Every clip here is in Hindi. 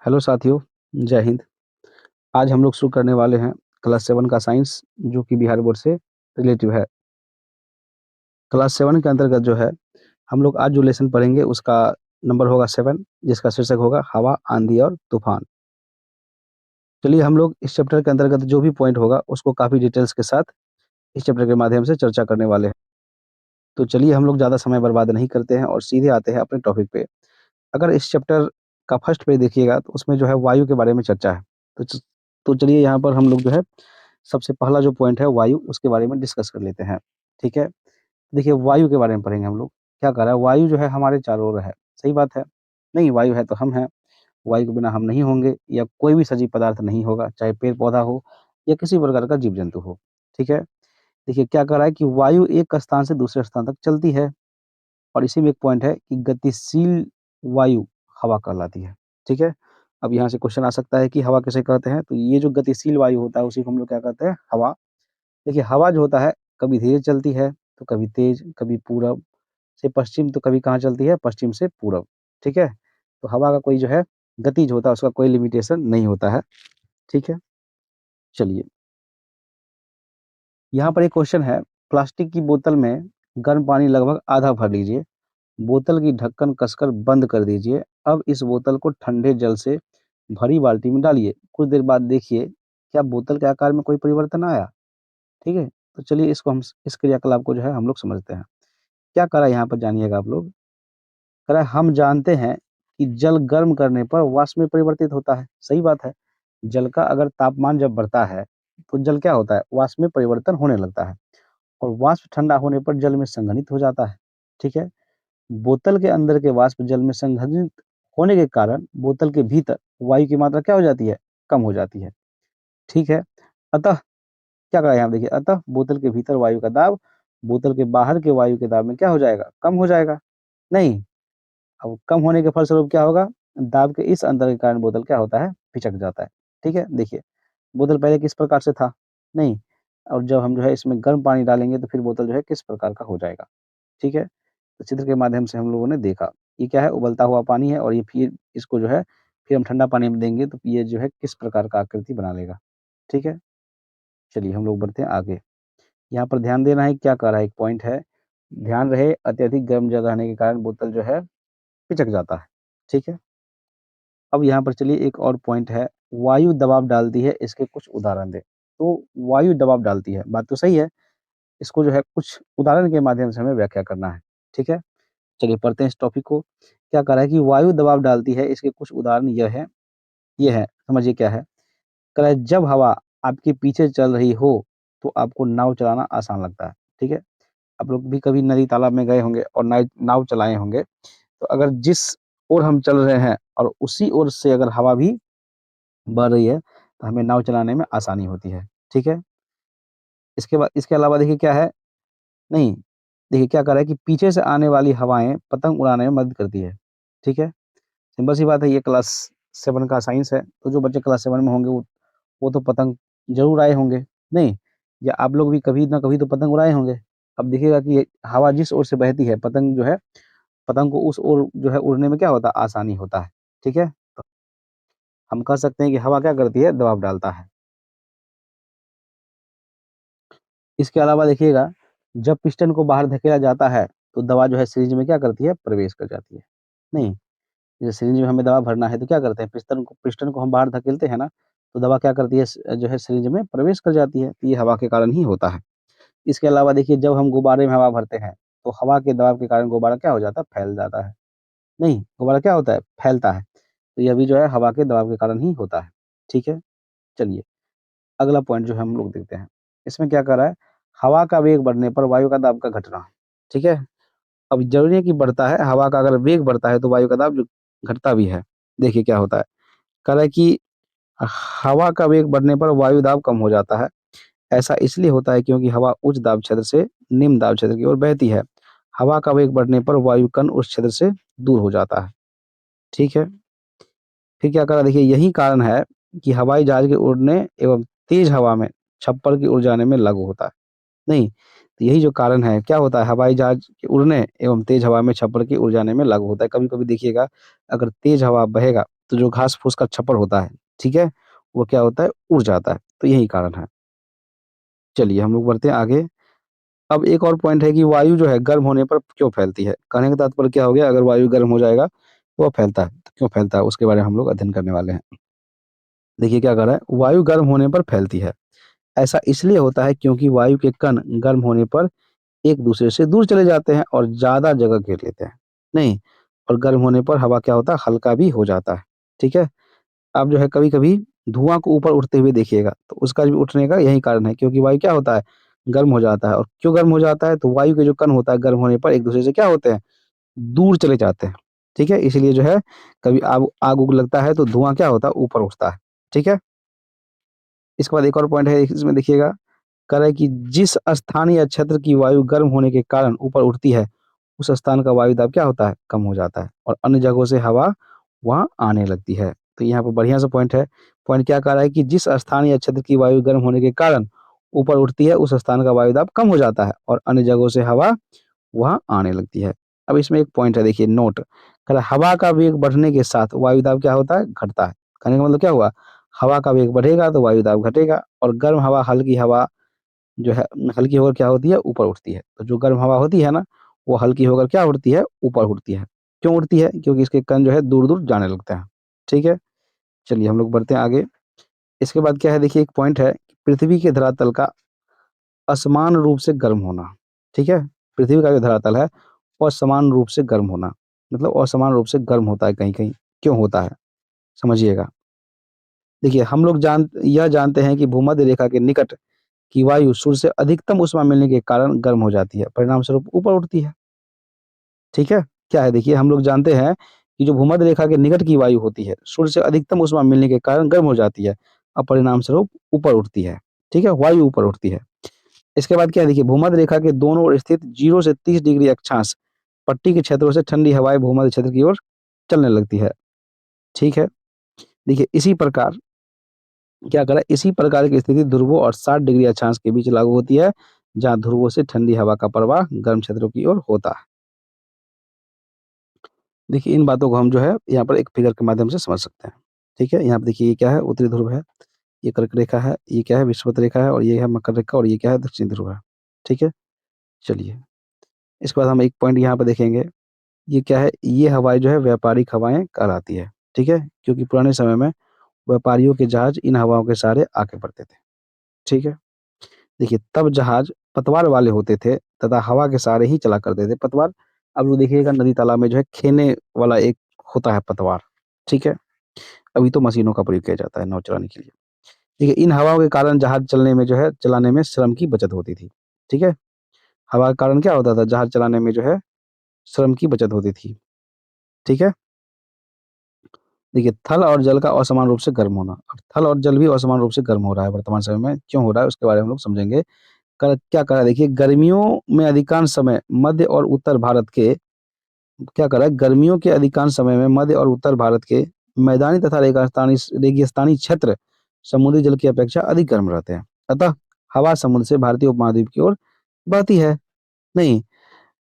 हेलो साथियों, जय हिंद। आज हम लोग शुरू करने वाले हैं क्लास 7 का साइंस, जो कि बिहार बोर्ड से रिलेटिव है। क्लास 7 के अंतर्गत जो है, हम लोग आज जो लेसन पढ़ेंगे उसका नंबर होगा 7, जिसका शीर्षक होगा हवा, आंधी और तूफान। चलिए हम लोग इस चैप्टर के अंतर्गत जो भी पॉइंट होगा उसको काफ़ी डिटेल्स के साथ इस चैप्टर के माध्यम से चर्चा करने वाले हैं। तो चलिए हम लोग ज़्यादा समय बर्बाद नहीं करते हैं और सीधे आते हैं अपने टॉपिक पे। अगर इस चैप्टर का फर्स्ट पेज देखिएगा तो उसमें जो है वायु के बारे में चर्चा है। तो च तो चलिए यहाँ पर हम लोग जो है सबसे पहला जो पॉइंट है वायु, उसके बारे में डिस्कस कर लेते हैं, ठीक है? देखिए वायु के बारे में पढ़ेंगे हम लोग। क्या कह रहा है, वायु जो है हमारे चारों ओर है, सही बात है। नहीं, वायु है तो हम हैं, वायु के बिना हम नहीं होंगे या कोई भी सजीव पदार्थ नहीं होगा, चाहे पेड़-पौधा हो या किसी प्रकार का जीव-जंतु हो, ठीक है? देखिए क्या कह रहा है कि वायु एक स्थान से दूसरे स्थान तक चलती है और इसी में एक पॉइंट है कि गतिशील वायु हवा कहलाती है, ठीक है? अब यहाँ से क्वेश्चन आ सकता है कि हवा किसे कहते हैं? तो ये जो गतिशील वायु होता है उसी को हम लोग क्या कहते हैं? हवा। देखिए हवा जो होता है कभी धीरे चलती है, तो कभी तेज, कभी पूरब से पश्चिम, तो कभी कहाँ चलती है? पश्चिम से पूरब, ठीक है? तो हवा का कोई जो है गति जो होता है उसका कोई लिमिटेशन नहीं होता है, ठीक है? चलिए, यहाँ पर एक क्वेश्चन है, प्लास्टिक की बोतल में गर्म पानी लगभग आधा भर लीजिए। बोतल की ढक्कन कसकर बंद कर दीजिए। अब इस बोतल को ठंडे जल से भरी बाल्टी में डालिए। कुछ देर बाद देखिए, क्या बोतल के आकार में कोई परिवर्तन आया? ठीक है? तो चलिए इसको हम इस क्रियाकलाप को जो है हम लोग समझते हैं। क्या करा यहाँ पर जानिएगा आप लोग। कह रहा है हम जानते हैं कि जल गर्म करने पर वाष्प में परिवर्तित होता है। सही बात है। जल का अगर तापमान जब बढ़ता है, तो जल क्या होता है? वाष्प में परिवर्तन होने लगता है और वाष्प ठंडा होने पर जल में संघनित हो जाता है। ठीक है? बोतल के अंदर के वाष्प जल में संघनित होने के कारण बोतल के भीतर वायु की मात्रा क्या हो जाती है? कम हो जाती है। ठीक है? अतः क्या करा यहाँ देखिए, अतः बोतल के भीतर वायु का दाब बोतल के बाहर के वायु के दाब में क्या हो जाएगा? कम हो जाएगा। नहीं, अब कम होने के फलस्वरूप क्या होगा? दाब के इस अंतर के कारण बोतल क्या होता है? पिचक जाता है। ठीक है? देखिए, बोतल पहले किस प्रकार से था? नहीं, और जब हम जो है इसमें गर्म पानी डालेंगे तो फिर बोतल जो है किस प्रकार का हो जाएगा। ठीक है? तो चित्र के माध्यम से हम लोगों ने देखा। ये क्या है? उबलता हुआ पानी है और ये फिर इसको जो है फिर हम ठंडा पानी में देंगे तो ये जो है किस प्रकार का आकृति बना लेगा। ठीक है? चलिए हम लोग बढ़ते हैं आगे। यहाँ पर ध्यान देना है क्या कह रहा है, एक पॉइंट है। ध्यान रहे अत्यधिक गर्म जल रहने के कारण बोतल जो है पिचक जाता है। ठीक है? अब यहाँ पर चलिए एक और पॉइंट है, वायु दबाव डालती है, इसके कुछ उदाहरण दें। तो वायु दबाव डालती है, बात तो सही है। इसको जो है कुछ उदाहरण के माध्यम से हमें व्याख्या करना है। ठीक है? चलिए पढ़ते हैं इस टॉपिक को। क्या कह रहा है कि वायु दबाव डालती है, इसके कुछ उदाहरण ये है, समझिए क्या है? कह रहा है जब हवा आपके पीछे चल रही हो, तो आपको नाव चलाना आसान लगता है। ठीक है? आप लोग भी कभी नदी तालाब में गए होंगे और नाव नाव चलाए होंगे, तो अगर जिस ओर हम चल रहे हैं और उसी ओर से अगर हवा भी बह रही है, तो हमें नाव चलाने में आसानी होती है। ठीक है? इसके बाद इसके अलावा देखिए क्या है, नहीं, देखिए क्या कह रहा है कि पीछे से आने वाली हवाएँ पतंग उड़ाने में मदद करती है। ठीक है? सिंपल सी बात है, ये क्लास 7 का साइंस है, तो जो बच्चे क्लास 7 में होंगे वो तो पतंग ज़रूर उड़ाए होंगे, नहीं? या आप लोग भी कभी ना कभी तो पतंग उड़ाए होंगे। अब देखिएगा कि ये हवा जिस ओर से बहती है, पतंग जो है, पतंग को उस ओर जो है उड़ने में क्या होता है? आसानी होता है। ठीक है? तो हम कह सकते हैं कि हवा क्या करती है? दबाव डालता है। इसके अलावा देखिएगा, जब पिस्टन को बाहर धकेला जाता है, तो दवा जो है सिरिंज में क्या करती है? प्रवेश कर जाती है। नहीं? जैसे सिरिंज में हमें दवा भरना है तो क्या करते हैं? पिस्टन को हम बाहर धकेलते हैं ना, तो दवा क्या करती है? जो है सिरिंज में प्रवेश कर जाती है। तो ये हवा के कारण ही होता है। इसके अलावा देखिए, जब हम गुब्बारे में हवा भरते हैं, तो हवा के दबाव के कारण गुब्बारा क्या हो जाता है? फैल जाता है। नहीं, गुब्बारा क्या होता है? फैलता है। तो यह भी जो है हवा के दबाव के कारण ही होता है। ठीक है? चलिए, अगला पॉइंट जो है हम लोग देखते हैं। इसमें क्या कह रहा है? हवा का वेग बढ़ने पर वायु का दाब का घटना। ठीक है? अब ज़रूरी है कि बढ़ता है, हवा का अगर वेग बढ़ता है तो वायु का दाब जो घटता भी है। देखिए क्या होता है? कह रहा है कि हवा का वेग बढ़ने पर वायु दाब कम हो जाता है। ऐसा इसलिए होता है क्योंकि हवा उच्च दाब क्षेत्र से निम्न दाब क्षेत्र की ओर बहती है। हवा का वेग बढ़ने पर वायु कण उस क्षेत्र से दूर हो जाता है। ठीक है? फिर क्या करा, देखिए यही कारण है कि हवाई जहाज के उड़ने एवं तेज हवा में छप्पर की उड़ जाने में लागू होता है। नहीं, तो यही जो कारण है, क्या होता है? हवाई जहाज के उड़ने एवं तेज हवा में छप्पर की उड़ जाने में लागू होता है। कभी-कभी देखिएगा, अगर तेज हवा बहेगा तो जो घास-फूस का छप्पर होता है, ठीक है? वो क्या होता है, उड़ जाता है। तो यही कारण है। चलिए हम लोग बढ़ते हैं आगे। अब एक और पॉइंट है कि वायु जो है गर्म होने पर क्यों फैलती है? कहने का तात्पर्य क्या हो गया, अगर वायु गर्म हो जाएगा तो वो फैलता है। तो क्यों फैलता है उसके बारे में हम लोग अध्ययन करने वाले हैं। देखिए क्या कर रहा है, वायु गर्म होने पर फैलती है। ऐसा इसलिए होता है क्योंकि वायु के कण गर्म होने पर एक दूसरे से दूर चले जाते हैं और ज़्यादा जगह घेर लेते हैं। नहीं, और गर्म होने पर हवा क्या होता है, हल्का भी हो जाता है। ठीक है? आप जो है कभी-कभी धुआँ को ऊपर उठते हुए देखिएगा, तो उसका भी उठने का यही कारण है क्योंकि वायु क्या होता है, गर्म हो जाता है और क्यों गर्म हो जाता है, तो वायु के जो कण होता है गर्म होने पर एक-दूसरे से क्या होते हैं, दूर चले जाते हैं। ठीक है? इसीलिए जो है कभी आग आग-उग लगता है तो धुआँ क्या होता है, ऊपर उठता है। ठीक है? इसके बाद एक और पॉइंट है इसमें देखिएगा, कह रहा है कि जिस स्थान या क्षेत्र की वायु गर्म होने के कारण ऊपर उठती है, उस स्थान का वायु दाब क्या होता है, कम हो जाता है और अन्य जगहों से हवा वहाँ आने लगती है। तो यहाँ पे बढ़िया सा पॉइंट है। पॉइंट क्या कह रहा है कि जिस स्थान या क्षेत्र की वायु गर्म होने के कारण ऊपर उठती है, उस स्थान का वायु दाब कम हो जाता है और अन्य जगहों से हवा वहाँ आने लगती है। अब इसमें एक पॉइंट है देखिए नोट, कह रहा है हवा का वेग बढ़ने के साथ वायु दाब क्या होता है, घटता है। कहने का मतलब क्या हुआ, हवा का वेग बढ़ेगा तो वायु दाब घटेगा और गर्म हवा, हल्की हवा जो है हल्की होकर क्या होती है, ऊपर उठती है। तो जो गर्म हवा होती है ना, वो हल्की होकर क्या उड़ती है, ऊपर उड़ती है। क्यों उड़ती है? क्योंकि इसके कण जो है दूर-दूर जाने लगते हैं। ठीक है? चलिए हम लोग बढ़ते हैं आगे। इसके बाद क्या है देखिए, एक पॉइंट है, पृथ्वी के धरातल का असमान रूप से गर्म होना। ठीक है? पृथ्वी का जो धरातल है, वो असमान रूप से गर्म होना। मतलब असमान रूप से गर्म होता है कहीं-कहीं। क्यों होता है? समझिएगा। देखिए हम लोग यह जानते हैं कि भूमध्य रेखा के निकट की वायु सूर्य से अधिकतम ऊष्मा मिलने के कारण गर्म हो जाती है, परिणाम स्वरूप ऊपर उठती है। ठीक है? क्या है देखिए, हम लोग जानते हैं कि जो भूमध्य रेखा के निकट की वायु होती है, सूर्य से अधिकतम ऊष्मा मिलने के कारण गर्म हो जाती है और परिणाम स्वरूप ऊपर उठती है। ठीक है? वायु ऊपर उठती है। इसके बाद क्या है देखिए, भूमध्य रेखा के दोनों ओर स्थित 0 से 30 डिग्री अक्षांश पट्टी के क्षेत्रों से ठंडी हवाएँ भूमध्य क्षेत्र की ओर चलने लगती है। ठीक है? देखिए इसी प्रकार क्या करा, इसी प्रकार की स्थिति ध्रुवों और 60 डिग्री अक्षांश के बीच लागू होती है, जहाँ ध्रुवों से ठंडी हवा का प्रवाह गर्म क्षेत्रों की ओर होता है। देखिए इन बातों को हम जो है यहाँ पर एक फिगर के माध्यम से समझ सकते हैं। ठीक है? यहाँ पे देखिए ये क्या है, उत्तरी ध्रुव है, ये कर्क रेखा है, ये क्या है, विषुवत रेखा है और ये है मकर रेखा और ये क्या है, दक्षिण ध्रुव है। ठीक है? चलिए, इसके बाद हम एक पॉइंट यहाँ पे देखेंगे, ये क्या है, ये हवाएँ जो है व्यापारिक हवाएँ कहलाती है। ठीक है? क्योंकि पुराने समय में व्यापारियों के जहाज इन हवाओं के सहारे आगे बढ़ते थे। ठीक है? देखिए तब जहाज पतवार वाले होते थे तथा हवा के सहारे ही चला करते थे। पतवार अब लोग देखिएगा नदी तालाब में जो है खेने वाला एक होता है पतवार, ठीक है? अभी तो मशीनों का प्रयोग किया जाता है नाव चलाने के लिए। देखिए इन हवाओं के कारण जहाज चलने में जो है चलाने में श्रम की बचत होती थी, ठीक है? हवा के कारण क्या होता था, जहाज चलाने में जो है श्रम की बचत होती थी, ठीक है? देखिए थल और जल का असमान रूप से गर्म होना। अब थल और जल भी असमान रूप से गर्म हो रहा है वर्तमान समय में, क्यों हो रहा है उसके बारे में हम लोग समझेंगे। क्या करा देखिए, गर्मियों में अधिकांश समय मध्य और उत्तर भारत के क्या करा है, गर्मियों के अधिकांश समय में मध्य और उत्तर भारत के मैदानी तथा रेगिस्तानी क्षेत्र समुद्री जल की अपेक्षा अधिक गर्म रहते हैं। अतः हवा समुद्र से भारतीय उपमहाद्वीप की ओर बहती है। नहीं,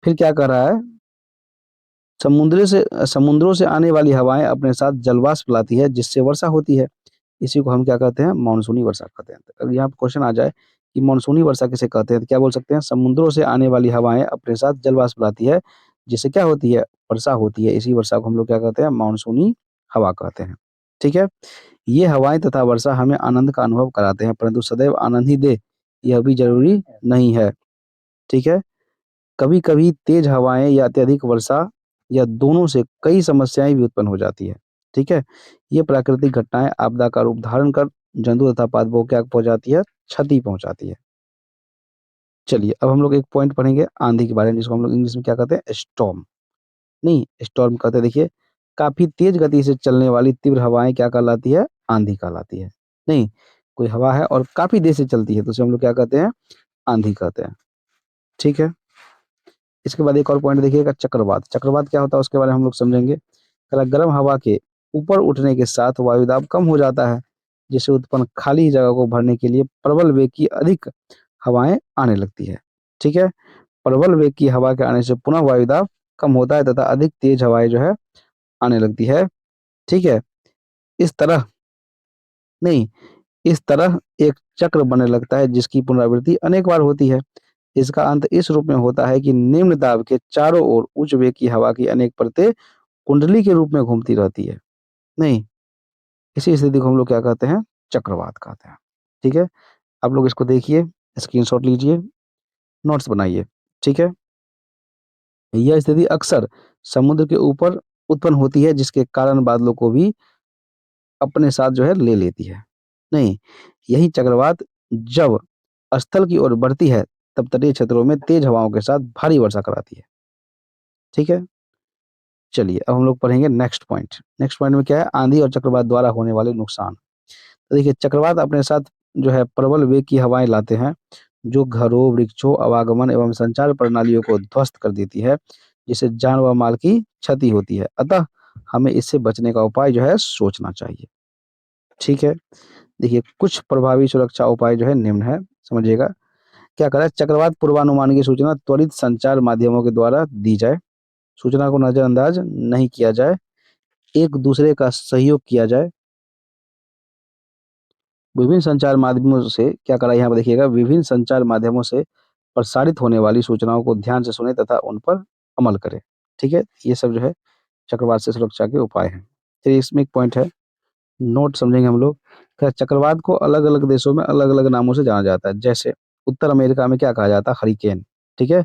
फिर क्या कर रहा है, समुद्रों से आने वाली हवाएं अपने साथ जलवाष्प लाती है जिससे वर्षा होती है। इसी को हम क्या कहते हैं, मानसूनी वर्षा कहते हैं। तो अगर यहाँ पे क्वेश्चन आ जाए कि मानसूनी वर्षा किसे कहते हैं, तो क्या बोल सकते हैं, समुद्रों से आने वाली हवाएं अपने साथ जल वाष्प लाती है, जिससे क्या होती है, वर्षा होती है। इसी वर्षा को हम लोग क्या कहते हैं, मानसूनी हवा कहते हैं। ठीक है? ये हवाएं तथा वर्षा हमें आनंद का अनुभव कराते हैं, परंतु सदैव आनंद ही दे यह भी जरूरी नहीं है। ठीक है? कभी कभी तेज हवाएं या अत्यधिक वर्षा या दोनों से कई समस्याएं भी उत्पन्न हो जाती है। ठीक है? ये प्राकृतिक घटनाएं आपदा का रूप धारण कर जंतु तथा पादपों को क्या पहुंचाती है, क्षति पहुंचाती है। चलिए अब हम लोग एक पॉइंट पढ़ेंगे आंधी के बारे में, जिसको हम लोग इंग्लिश में क्या कहते हैं, स्टॉर्म। नहीं, स्टॉर्म कहते हैं देखिए, काफी तेज गति से चलने वाली तीव्र हवाएं क्या कहलाती है, आंधी कहलाती है। नहीं, कोई हवा है और काफी देर से चलती है तो उसे हम लोग क्या कहते हैं, आंधी कहते हैं। ठीक है? इसके बाद एक और पॉइंट देखिएगा, चक्रवात। चक्रवात क्या होता है उसके बारे में हम लोग समझेंगे। गर्म हवा के ऊपर उठने के साथ वायुदाब कम हो जाता है, जिससे उत्पन्न खाली जगह को भरने के लिए प्रबल वेग की अधिक हवाएं आने लगती है। ठीक है? प्रबल वेग की हवा के आने से पुनः वायुदाब कम होता है तथा अधिक तेज हवाएं जो है आने लगती है। ठीक है? इस तरह नहीं, इस तरह एक चक्र बनने लगता है जिसकी पुनरावृत्ति अनेक बार होती है। इसका अंत इस रूप में होता है कि निम्न दाब के चारों ओर उच्च वेग की हवा की अनेक परतें कुंडली के रूप में घूमती रहती है। नहीं, इसी स्थिति को हम लोग क्या कहते हैं? चक्रवात कहते हैं। ठीक है? आप लोग इसको देखिए, स्क्रीनशॉट लीजिए, नोट्स बनाइए। ठीक है? यह स्थिति अक्सर समुद्र के ऊपर उत्पन्न होती है जिसके कारण बादलों को भी अपने साथ जो है ले लेती है। नहीं, यही चक्रवात जब स्थल की ओर बढ़ती है तब तटीय क्षेत्रों में तेज हवाओं के साथ भारी वर्षा कराती है। ठीक है? चलिए अब हम लोग पढ़ेंगे नेक्स्ट पॉइंट। नेक्स्ट पॉइंट में क्या है? आंधी और चक्रवात द्वारा होने वाले नुकसान। तो देखिए चक्रवात अपने साथ जो है प्रबल वेग की हवाएं लाते हैं जो घरों, वृक्षों, आवागमन एवं संचार प्रणालियों को ध्वस्त कर देती है, जिससे जान व माल की क्षति होती है। अतः हमें इससे बचने का उपाय जो है सोचना चाहिए। ठीक है? देखिए कुछ प्रभावी सुरक्षा उपाय जो है निम्न है, समझिएगा। क्या करें? चक्रवात पूर्वानुमान की सूचना त्वरित संचार माध्यमों के द्वारा दी जाए, सूचना को नजरअंदाज नहीं किया जाए, एक दूसरे का सहयोग किया जाए। विभिन्न संचार माध्यमों से क्या करा, यहाँ पर देखिएगा, विभिन्न संचार माध्यमों से प्रसारित होने वाली सूचनाओं को ध्यान से सुने तथा उन पर अमल करें। ठीक है? ये सब जो है चक्रवात से सुरक्षा के उपाय हैं। चलिए इसमें एक पॉइंट है, नोट समझेंगे हम लोग। क्या चक्रवात को अलग अलग देशों में अलग अलग नामों से जाना जाता है। जैसे उत्तर अमेरिका में क्या कहा जाता है? हरिकेन। ठीक है?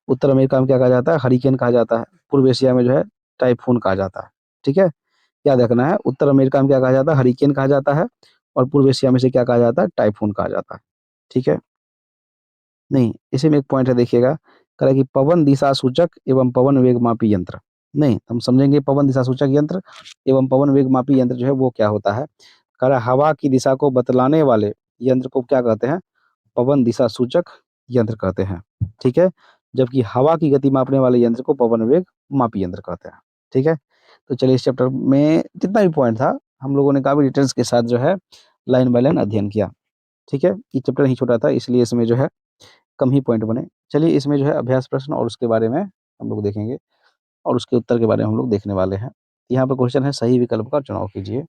उत्तर अमेरिका में क्या कहा जाता है? हरिकेन कहा जाता है। पूर्व एशिया में जो है टाइफून कहा जाता है। ठीक है? याद रखना है, उत्तर अमेरिका में क्या कहा जाता है? हरिकेन कहा जाता है, और पूर्व एशिया में से क्या कहा जाता है? टाइफून कहा जाता है। ठीक है? नहीं, इसी में एक पॉइंट है, देखिएगा, कह रहा है कि पवन दिशा सूचक एवं पवन वेग मापी यंत्र। नहीं, हम समझेंगे पवन दिशा सूचक यंत्र एवं पवन वेग मापी यंत्र जो है वो क्या होता है। कह रहा है हवा की दिशा को बतलाने वाले यंत्र को क्या कहते हैं? पवन दिशा सूचक यंत्र कहते हैं। ठीक है? जबकि हवा की गति मापने वाले यंत्र को पवन वेग मापी यंत्र कहते हैं। ठीक है? तो चलिए इस चैप्टर में जितना भी पॉइंट था हम लोगों ने काफी डिटेल्स के साथ जो है लाइन बाय लाइन अध्ययन किया। ठीक है? ये चैप्टर नहीं छोटा था इसलिए इसमें जो है कम ही पॉइंट बने। चलिए इसमें जो है अभ्यास प्रश्न और उसके बारे में हम लोग देखेंगे, और उसके उत्तर के बारे में हम लोग देखने वाले हैं। यहाँ पे क्वेश्चन है, सही विकल्प का चुनाव कीजिए।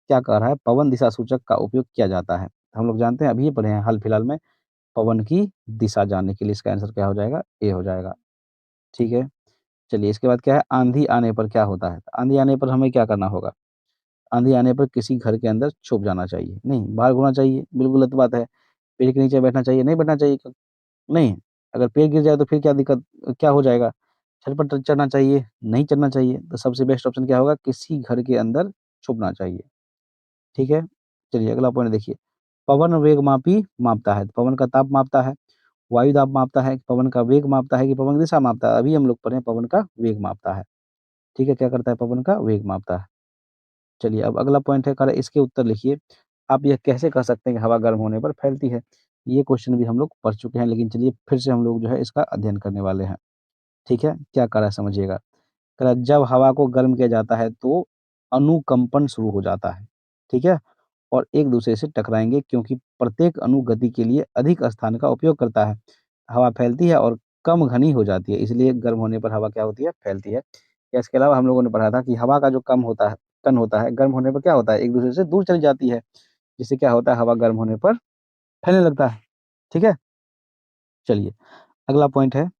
क्या कह रहा है? पवन दिशा सूचक का उपयोग किया जाता है। हम लोग जानते हैं, अभी ये पढ़े हैं हाल फिलहाल में, पवन की दिशा जानने के लिए इसका आंसर क्या हो जाएगा? ए हो जाएगा। ठीक है? चलिए इसके बाद क्या है? आंधी आने पर क्या होता है? आंधी आने पर हमें क्या करना होगा? आंधी आने पर किसी घर के अंदर छुप जाना चाहिए, नहीं बाहर घूमना चाहिए, बिल्कुल गलत बात है। पेड़ के नीचे बैठना चाहिए, नहीं बैठना चाहिए। नहीं, अगर पेड़ गिर जाए तो फिर क्या दिक्कत, क्या हो जाएगा? छत पर ट चढ़ना चाहिए, नहीं चढ़ना चाहिए। तो सबसे बेस्ट ऑप्शन क्या होगा? किसी घर के अंदर छुपना चाहिए। ठीक है? चलिए अगला पॉइंट देखिए। पवन वेग मापी मापता है, पवन का ताप मापता है, वायु दाब मापता है, पवन का वेग मापता है कि पवन की दिशा मापता है? अभी हम लोग पढ़े हैं पवन का वेग मापता है। ठीक है? क्या करता है? पवन का वेग मापता है। चलिए अब अगला पॉइंट है, कह रहा है इसके उत्तर लिखिए। आप यह कैसे कह सकते हैं कि हवा गर्म होने पर फैलती है? ये क्वेश्चन भी हम लोग पढ़ चुके हैं, लेकिन चलिए फिर से हम लोग जो है इसका अध्ययन करने वाले हैं। ठीक है? क्या कह रहा है समझिएगा। कह रहा है जब हवा को गर्म किया जाता है तो अनुकंपन शुरू हो जाता है। ठीक है? और एक-दूसरे से टकराएँगे क्योंकि प्रत्येक अणु गति के लिए अधिक स्थान का उपयोग करता है। हवा फैलती है और कम घनी हो जाती है, इसलिए गर्म होने पर हवा क्या होती है? फैलती है। या इसके अलावा हम लोगों ने पढ़ा था कि हवा का जो कम होता है, कण होता है, गर्म होने पर क्या होता है? एक-दूसरे से दूर चली जाती है, जिससे क्या होता है? हवा गर्म होने पर फैलने लगता है। ठीक है? चलिए, अगला पॉइंट है,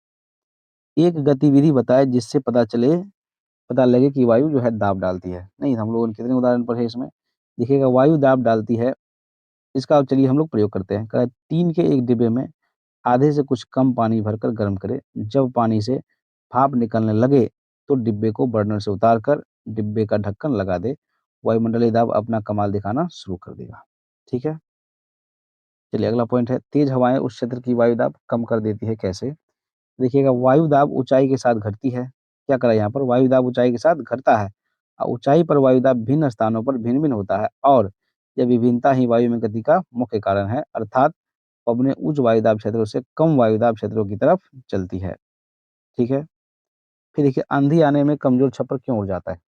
एक गतिविधि बताएँ जिससे पता लगे कि वायु जो है दाब डालती है। नहीं, हम लोगों ने कितने उदाहरण पढ़े इसमें। देखिएगा वायु दाब डालती है, इसका अब चलिए हम लोग प्रयोग करते हैं। कहा टीन के एक डिब्बे में आधे से कुछ कम पानी भरकर गर्म करें। जब पानी से भाप निकलने लगे तो डिब्बे को बर्नर से उतार कर डिब्बे का ढक्कन लगा दे। वायुमंडलीय दाब अपना कमाल दिखाना शुरू कर देगा। ठीक है? चलिए अगला पॉइंट है, तेज हवाएँ उस क्षेत्र की वायु दाब कम कर देती है, कैसे? देखिएगा वायु दाब ऊँचाई के साथ घटती है। क्या करा यहाँ पर? वायु दाब ऊँचाई के साथ घटता है। ऊँचाई पर वायु दाब भिन्न स्थानों पर भिन्न-भिन्न होता है, और यह विभिन्नता ही वायु में गति का मुख्य कारण है, अर्थात पवनें उच्च वायु दाब क्षेत्रों से कम वायु दाब क्षेत्रों की तरफ चलती है। ठीक है? फिर देखिए आंधी आने में कमजोर छप्पर क्यों उड़ जाता है?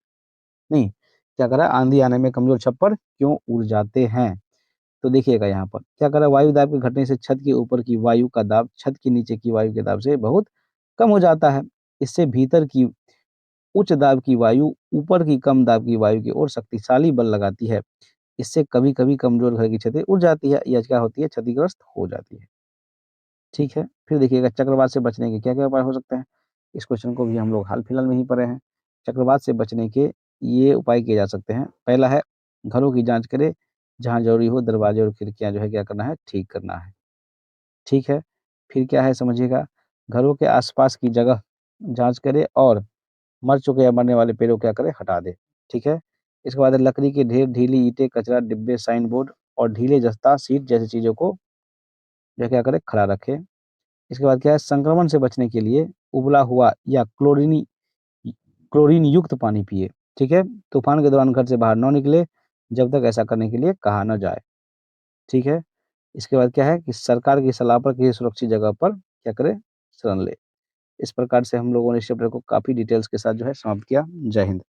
नहीं, क्या करा? आंधी आने में कमजोर छप्पर क्यों उड़ जाते हैं? तो देखिएगा यहाँ पर क्या करा, वायु दाब के घटने से छत के ऊपर की वायु का दाब छत के नीचे की वायु के दाब से बहुत कम हो जाता है। इससे भीतर की उच्च दाब की वायु ऊपर की कम दाब की वायु की ओर शक्तिशाली बल लगाती है। इससे कभी-कभी कमजोर घर की छतें उड़ जाती है या क्या होती है, क्षतिग्रस्त हो जाती है। ठीक है? फिर देखिएगा चक्रवात से बचने के क्या-क्या उपाय हो सकते हैं? इस क्वेश्चन को भी हम लोग हाल-फिलहाल में ही पढ़े हैं। चक्रवात से बचने के ये उपाय किए जा सकते हैं। पहला है घरों की जाँच करें, जहाँ ज़रूरी हो दरवाजे और खिड़कियाँ जो है क्या करना है, ठीक करना है। ठीक है? फिर क्या है समझिएगा, घरों के आस-पास की जगह जाँच करें और मर चुके या मरने वाले पेड़ों को क्या करें, हटा दें। ठीक है? इसके बाद लकड़ी के ढेर, ढीली ईंटें, कचरा, डिब्बे, साइन बोर्ड और ढीले जस्ता, सीट जैसी चीज़ों को जो है क्या करें, खड़ा रखें। इसके बाद क्या है, संक्रमण से बचने के लिए उबला हुआ या क्लोरीन युक्त पानी पिएँ। ठीक है? तूफ़ान के दौरान घर से बाहर ना निकलें, जब तक ऐसा करने के लिए कहा ना जाए। ठीक है? इसके बाद क्या है कि सरकार की सलाह पर किसी सुरक्षित जगह पर क्या करें, शरण लें। इस प्रकार से हम लोगों ने इस चैप्टर को काफ़ी डिटेल्स के साथ जो है समाप्त किया। जय हिंद।